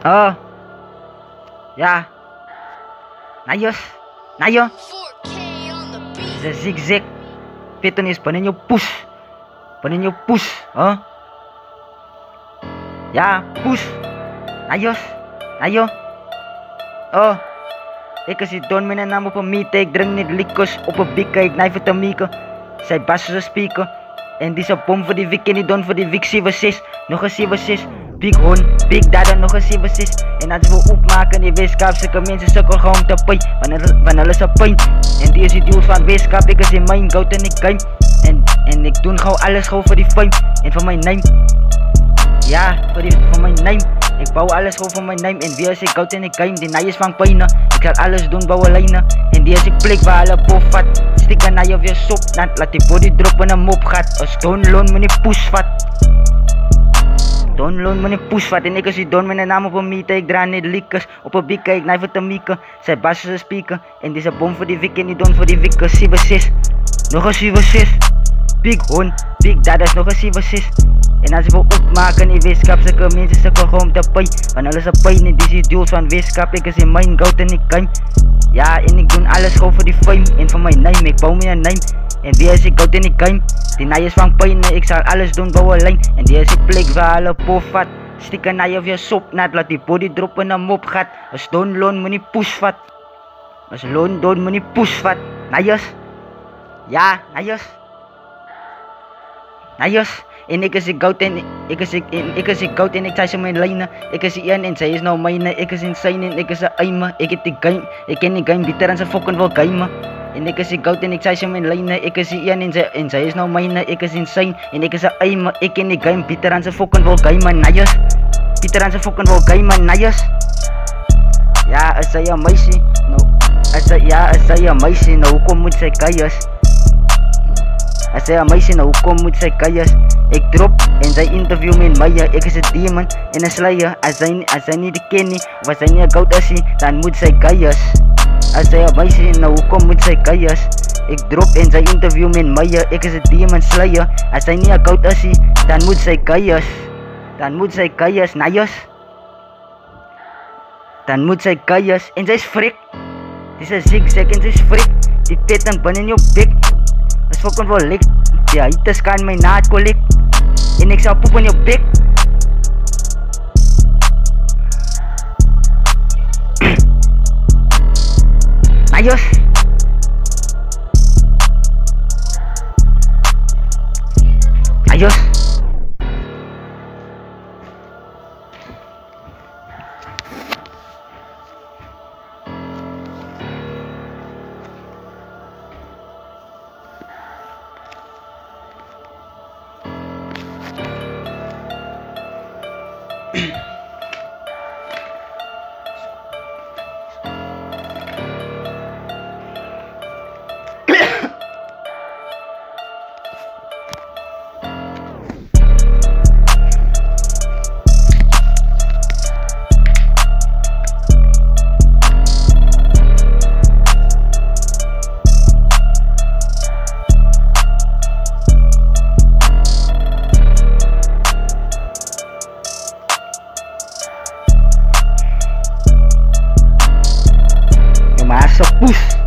Ja. Nayos. Nayo. The zigzag. Pito is panin yung push. Panin yung push. Ja, push. Nayos. Nayo. Ik is die don met een naam op een meter. Ik drink niet likkers op een bikker. Ik knijf het een mieke. Zij bassen ze spieken. En die is een bom voor die wik en die don voor die wik 7-6. Nog een 7-6. Big hon, big dada, nog een 7-6. En als we opmaken, die weeskap, zulke mensen sukkel gewoon te pijn. Wanneer is een pijn. En die is die duels van weeskap, ik is in mijn goud en ik game. En ik doe gewoon alles gewoon voor die fame. En voor mijn name. Ja, voor mijn name. Ik bouw alles gewoon voor mijn name. En wie is ik goud en ik game. Die naai is van pijnen. Ik zal alles doen, bouwen lijnen. En die is ik plek waar alle bof vat. Stikken naar je weer sop. Laat die body droppen en mop gaat. Een stone loan, meneer push vat. Don loon meneer pushvat en ik is die don met een naam op een meter. Ik draai niet likkers op een bikker, ik knijf het te mieken. Zij bassen ze spieken en die is een bom voor die wik en die don voor die wikken 7-6. Nog een 7-6. Big hon, big dada is nog een 7-6. En als we opmaken in weeskap, zulke mensen zulke gewoon te pijn. Van alles een pijn en die is die duels van weeskap. Ik is in mijn goud en ik kan. Ja, en ik doe alles gewoon voor die fame. En voor mijn name, ik bouw me een name. En wie is ik goud en ik kan. Die naai is van pijn, ik zal alles doen, bouwen lijn. En die is die plek waar alle pof vat. Stikken naar je weer sop, laat die body droppen en mop gaat. Als don loon me niet push vat. Als loon don me niet push vat. Naaiers. Ja, naaiers. Naaiers. En ik is ik goud en ik is ik goud en ik zei ze mijn lijnen. Ik is die en zij is nou mijne. Ik is insane en ik is een aimer. Ik heb die game, ik ken die game beter en ze fokken wel gamen. En ik is die goud en ik zei ze mijn lijnen. Ik is die en zij is nou mijne. Ik is insane en ik is een aimer. Ik ken die game beter en ze fokken wel gamen. Naaiers. Beter en ze fokken wel gamen. Naaiers. Ja, als zij een meisje. Als zij een meisje. Nou, hoe kom moet zij kaiers? Als zij een meisje, nou, hoe kom moet zij kaiers? Ik drop en zij interview me in Maya. Ik is een demon en een slayer. Als zij niet de kenny of als zij niet een goud is, dan moet zij kaiers. Als zij een meisje, nou, hoe kom moet zij kaiers? Ik drop en zij interview me in Maya. Ik is een demon slayer. Als zij niet een goud is, dan moet zij kaiers. Dan moet zij kaiers, naaiers. Dan moet zij kaiers. En zij is frik. Het is een zigzag en zij is frik. Die pet en binnen je bek. Als fokken wel licht. Ja, hitters kan mijn naad collect. En ik zou poep in je bek. Naaiers. Naaiers. Massa push.